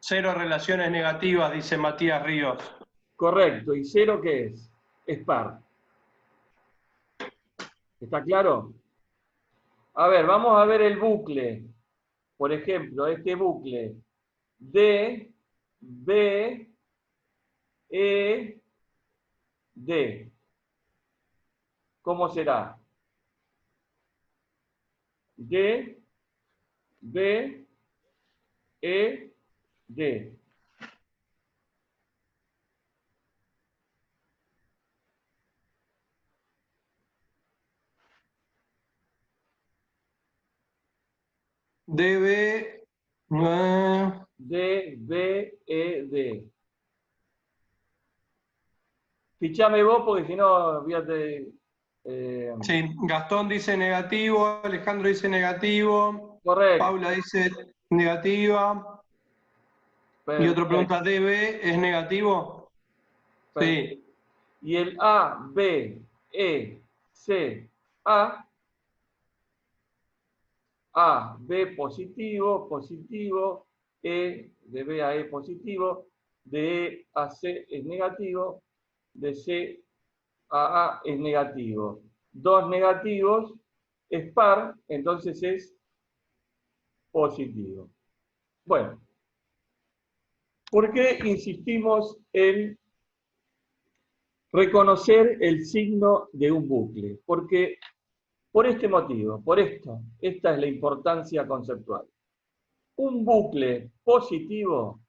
0 relaciones negativas, dice Matías Ríos. Correcto. ¿Y 0 qué es? Es par. ¿Está claro? A ver, vamos a ver el bucle. Por ejemplo, este bucle. D, B, E, D. ¿Cómo será? D, B, E, D. Debe... D, B, E, D. Fichame vos porque si no, fíjate. Sí, Gastón dice negativo, Alejandro dice negativo, Correcto. Paula dice negativa. Y otra pregunta, ¿DB es negativo? Perfecto. Sí. Y el A, B, E, C, A, B positivo, positivo, E, de B a E positivo, de E a C es negativo, de C a A es negativo. Dos negativos es par, entonces es positivo. Bueno, ¿por qué insistimos en reconocer el signo de un bucle? Porque por este motivo, por esto, esta es la importancia conceptual. Un bucle positivo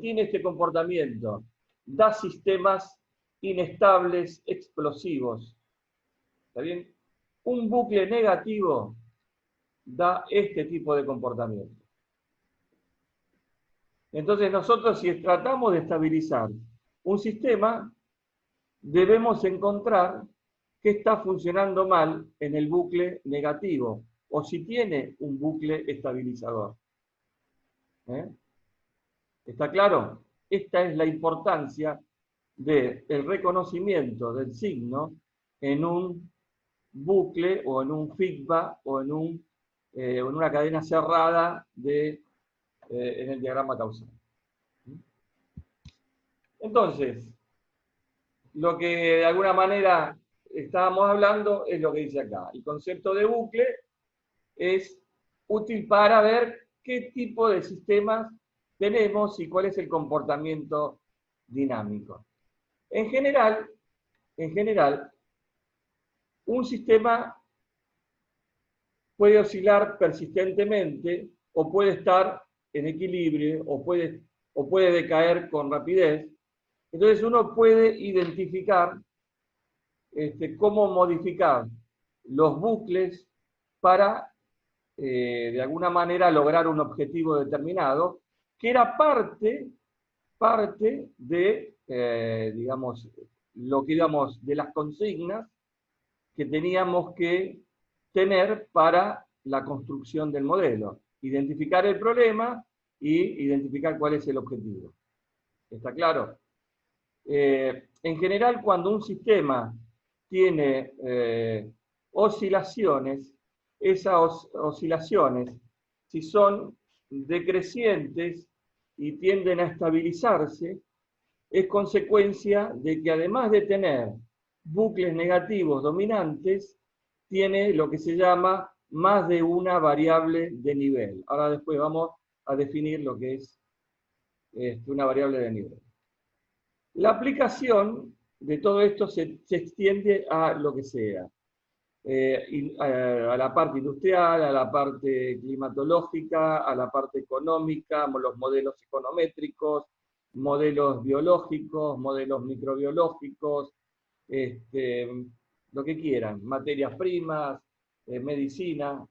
tiene este comportamiento, da sistemas inestables, explosivos. ¿Está bien? Un bucle negativo da este tipo de comportamiento. Entonces nosotros, si tratamos de estabilizar un sistema, debemos encontrar qué está funcionando mal en el bucle negativo, o si tiene un bucle estabilizador. ¿Está claro? Esta es la importancia del reconocimiento del signo en un bucle o en un feedback o en una cadena cerrada en el diagrama causal. Entonces, lo que de alguna manera estábamos hablando es lo que dice acá. El concepto de bucle es útil para ver qué tipo de sistemas tenemos y cuál es el comportamiento dinámico. En general, un sistema puede oscilar persistentemente o puede estar en equilibrio o puede decaer con rapidez. Entonces uno puede identificar cómo modificar los bucles para, de alguna manera, lograr un objetivo determinado, que era parte de, digamos, de las consignas que teníamos que tener para la construcción del modelo. Identificar el problema y identificar cuál es el objetivo. ¿Está claro? En general, cuando un sistema tiene oscilaciones, esas oscilaciones, si son decrecientes y tienden a estabilizarse, es consecuencia de que además de tener bucles negativos dominantes, tiene lo que se llama más de una variable de nivel. Ahora después vamos a definir lo que es una variable de nivel. La aplicación de todo esto se extiende a lo que sea, a la parte industrial, a la parte climatológica, a la parte económica, los modelos econométricos, modelos biológicos, modelos microbiológicos, lo que quieran, materias primas, medicina.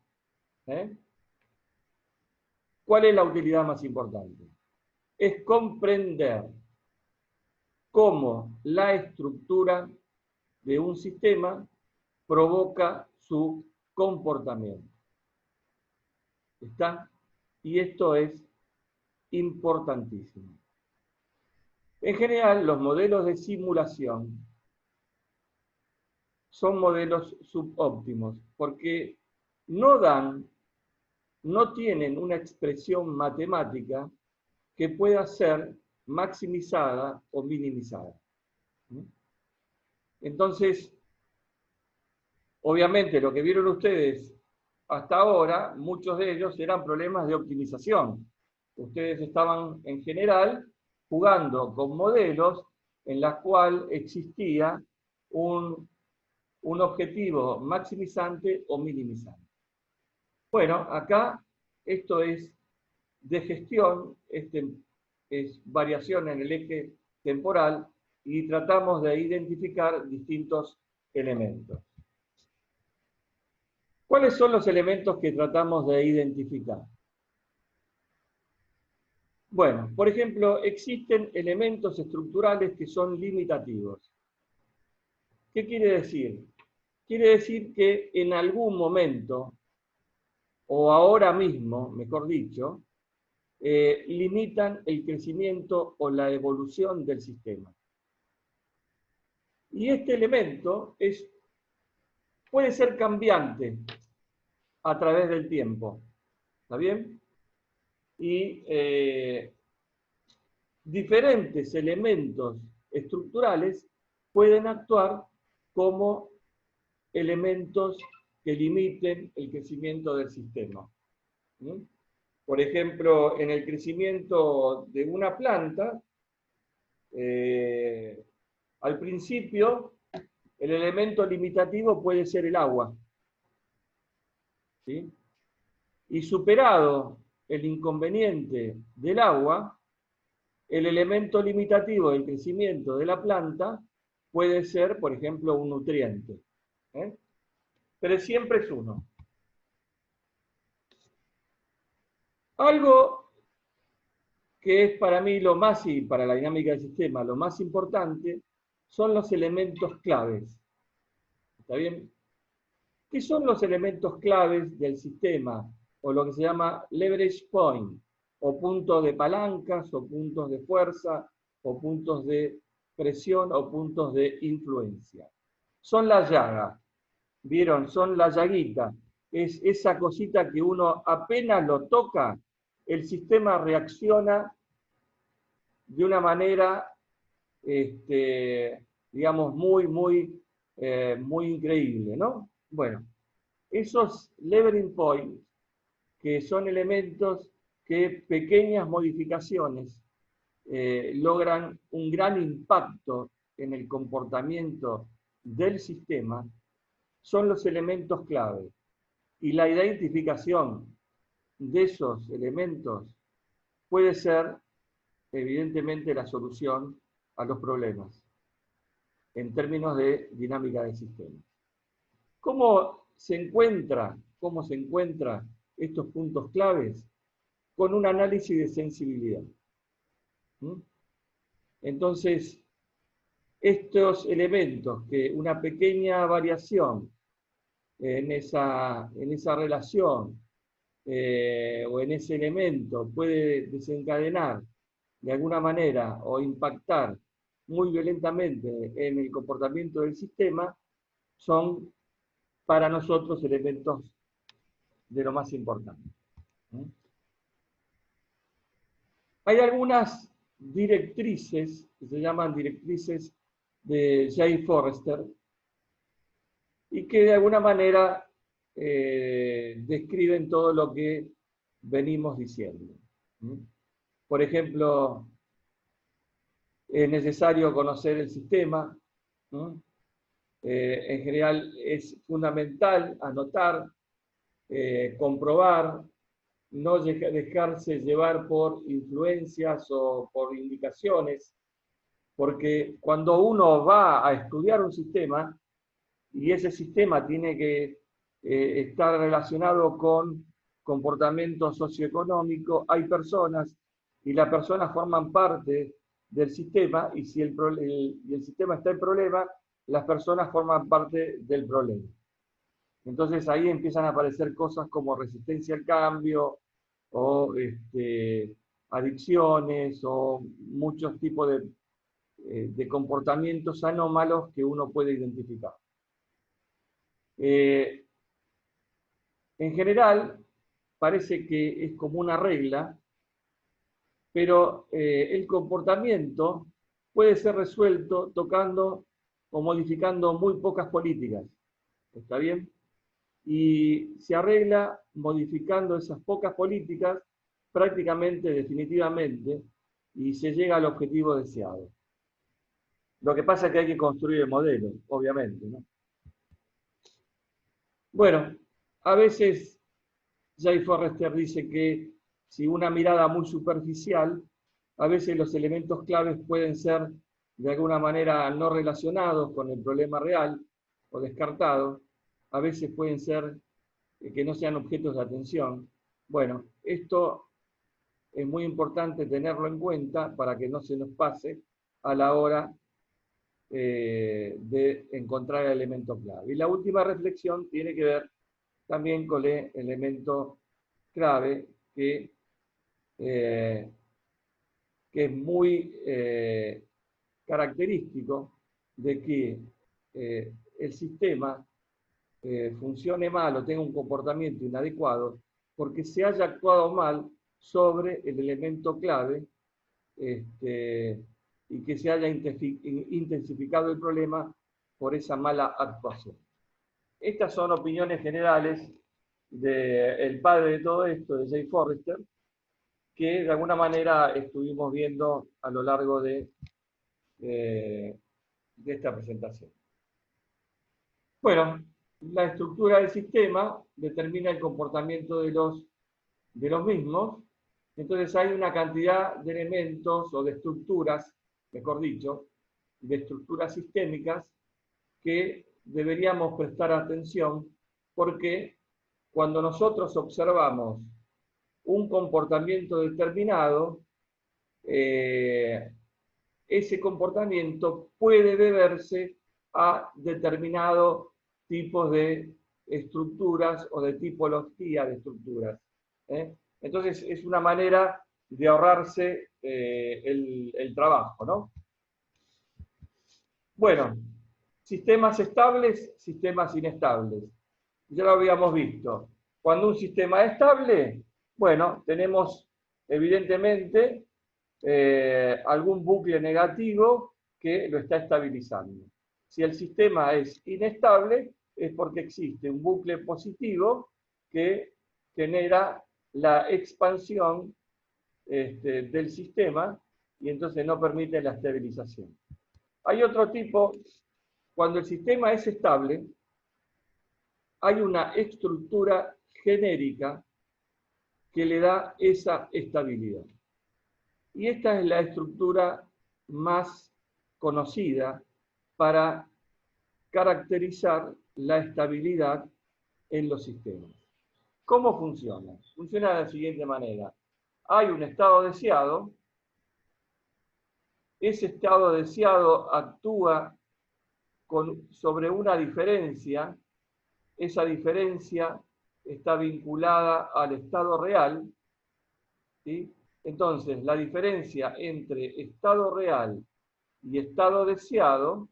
¿Cuál es la utilidad más importante? Es comprender cómo la estructura de un sistema provoca su comportamiento. ¿Está? Y esto es importantísimo. En general, los modelos de simulación son modelos subóptimos porque no tienen una expresión matemática que pueda ser maximizada o minimizada. Entonces, obviamente lo que vieron ustedes hasta ahora, muchos de ellos eran problemas de optimización. Ustedes estaban en general jugando con modelos en los cuales existía un objetivo maximizante o minimizante. Bueno, acá esto es de gestión, es variación en el eje temporal y tratamos de identificar distintos elementos. ¿Cuáles son los elementos que tratamos de identificar? Bueno, por ejemplo, existen elementos estructurales que son limitativos. ¿Qué quiere decir? Quiere decir que en algún momento, o ahora mismo, mejor dicho, limitan el crecimiento o la evolución del sistema. Y este elemento puede ser cambiante a través del tiempo. ¿Está bien? Y diferentes elementos estructurales pueden actuar como elementos que limiten el crecimiento del sistema. ¿Sí? Por ejemplo, en el crecimiento de una planta, al principio, el elemento limitativo puede ser el agua. ¿Sí? Y superado el inconveniente del agua, el elemento limitativo del crecimiento de la planta puede ser, por ejemplo, un nutriente. Pero siempre es uno. Algo que es para mí lo más, y para la dinámica del sistema, lo más importante, son los elementos claves. ¿Está bien? ¿Qué son los elementos claves del sistema? O lo que se llama leverage point, o puntos de palancas, o puntos de fuerza, o puntos de presión, o puntos de influencia. Son la llaga, ¿vieron? Son la llaguita. Es esa cosita que uno apenas lo toca, el sistema reacciona de una manera, digamos, muy increíble, ¿no? Bueno, esos levering points, que son elementos que pequeñas modificaciones logran un gran impacto en el comportamiento del sistema, son los elementos clave. Y la identificación de esos elementos puede ser, evidentemente, la solución a los problemas en términos de dinámica del sistema. ¿Cómo se encuentra estos puntos claves? Con un análisis de sensibilidad. Entonces, estos elementos, que una pequeña variación en esa relación o en ese elemento puede desencadenar de alguna manera o impactar muy violentamente en el comportamiento del sistema, son para nosotros elementos de lo más importante. Hay algunas directrices que se llaman directrices de J. Forrester y que de alguna manera describen todo lo que venimos diciendo. Por ejemplo, es necesario conocer el sistema. En general es fundamental anotar, comprobar, no dejarse llevar por influencias o por indicaciones, porque cuando uno va a estudiar un sistema, y ese sistema tiene que estar relacionado con comportamiento socioeconómico, hay personas, y las personas forman parte del sistema, y si el sistema está en problema, las personas forman parte del problema. Entonces ahí empiezan a aparecer cosas como resistencia al cambio, o adicciones, o muchos tipos de comportamientos anómalos que uno puede identificar. En general, parece que es como una regla, pero el comportamiento puede ser resuelto tocando o modificando muy pocas políticas. ¿Está bien? Y se arregla modificando esas pocas políticas prácticamente, definitivamente, y se llega al objetivo deseado. Lo que pasa es que hay que construir el modelo, obviamente, ¿no? Bueno, a veces J. Forrester dice que si una mirada muy superficial, a veces los elementos claves pueden ser de alguna manera no relacionados con el problema real o descartados, a veces pueden ser que no sean objetos de atención. Bueno, esto es muy importante tenerlo en cuenta para que no se nos pase a la hora de encontrar el elemento clave. Y la última reflexión tiene que ver también con el elemento clave que es muy característico de que el sistema funcione mal o tenga un comportamiento inadecuado porque se haya actuado mal sobre el elemento clave y que se haya intensificado el problema por esa mala actuación. Estas son opiniones generales del padre de todo esto, de J. Forrester, que de alguna manera estuvimos viendo a lo largo de esta presentación. Bueno, la estructura del sistema determina el comportamiento de los mismos. Entonces hay una cantidad de elementos o de estructuras, mejor dicho, de estructuras sistémicas que deberíamos prestar atención porque cuando nosotros observamos un comportamiento determinado, ese comportamiento puede deberse a determinados tipos de estructuras o de tipología de estructuras. Entonces, es una manera de ahorrarse el trabajo, ¿no? Bueno, sistemas estables, sistemas inestables. Ya lo habíamos visto. Cuando un sistema es estable, bueno, tenemos evidentemente algún bucle negativo que lo está estabilizando. Si el sistema es inestable, es porque existe un bucle positivo que genera la expansión del sistema y entonces no permite la estabilización. Hay otro tipo, cuando el sistema es estable, hay una estructura genérica que le da esa estabilidad. Y esta es la estructura más conocida para caracterizar la estabilidad en los sistemas. ¿Cómo funciona? Funciona de la siguiente manera. Hay un estado deseado, ese estado deseado actúa sobre una diferencia, esa diferencia está vinculada al estado real, ¿sí? Entonces, la diferencia entre estado real y estado deseado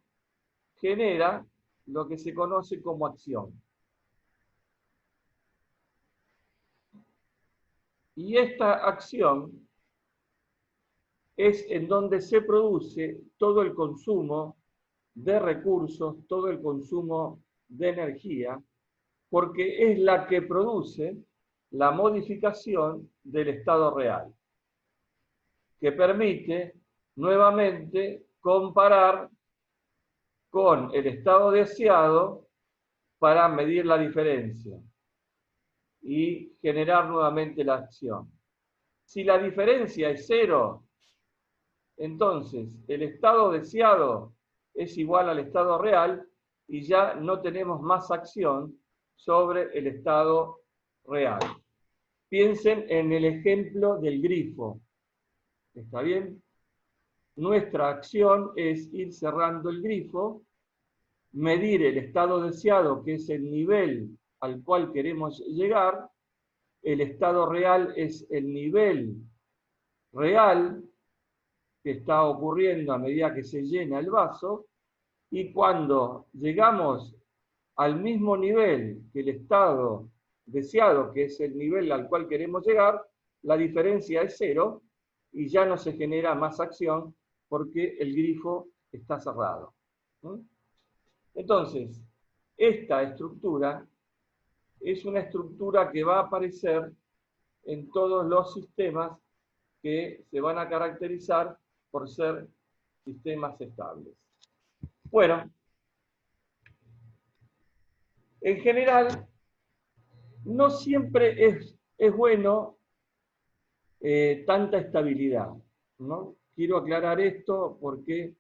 genera lo que se conoce como acción. Y esta acción es en donde se produce todo el consumo de recursos, todo el consumo de energía, porque es la que produce la modificación del estado real, que permite nuevamente comparar con el estado deseado para medir la diferencia y generar nuevamente la acción. Si la diferencia es cero, entonces el estado deseado es igual al estado real y ya no tenemos más acción sobre el estado real. Piensen en el ejemplo del grifo. ¿Está bien? Nuestra acción es ir cerrando el grifo, medir el estado deseado, que es el nivel al cual queremos llegar. El estado real es el nivel real que está ocurriendo a medida que se llena el vaso, y cuando llegamos al mismo nivel que el estado deseado, que es el nivel al cual queremos llegar, la diferencia es cero y ya no se genera más acción porque el grifo está cerrado. Entonces, esta estructura es una estructura que va a aparecer en todos los sistemas que se van a caracterizar por ser sistemas estables. Bueno, en general, no siempre es bueno tanta estabilidad, ¿no? Quiero aclarar esto porque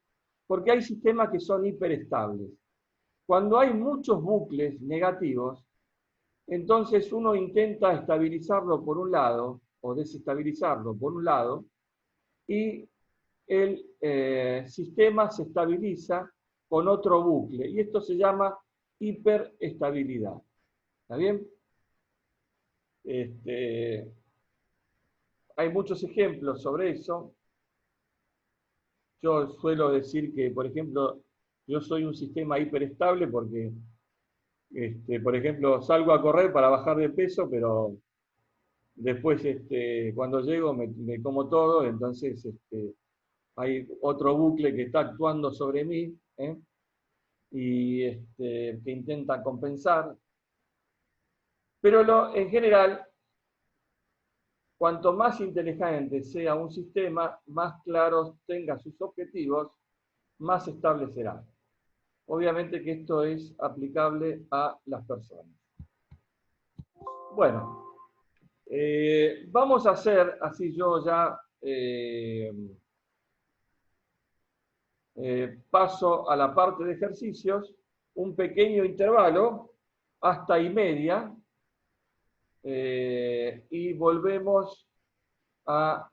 hay sistemas que son hiperestables. Cuando hay muchos bucles negativos, entonces uno intenta estabilizarlo por un lado, o desestabilizarlo por un lado, y el sistema se estabiliza con otro bucle, y esto se llama hiperestabilidad. ¿Está bien? Hay muchos ejemplos sobre eso. Yo suelo decir que, por ejemplo, yo soy un sistema hiperestable porque, por ejemplo, salgo a correr para bajar de peso, pero después, cuando llego, me como todo, entonces hay otro bucle que está actuando sobre mí, y que intenta compensar. Pero en general, cuanto más inteligente sea un sistema, más claros tenga sus objetivos, más estable será. Obviamente que esto es aplicable a las personas. Bueno, vamos a hacer, así yo ya paso a la parte de ejercicios, un pequeño intervalo, hasta y media, y volvemos a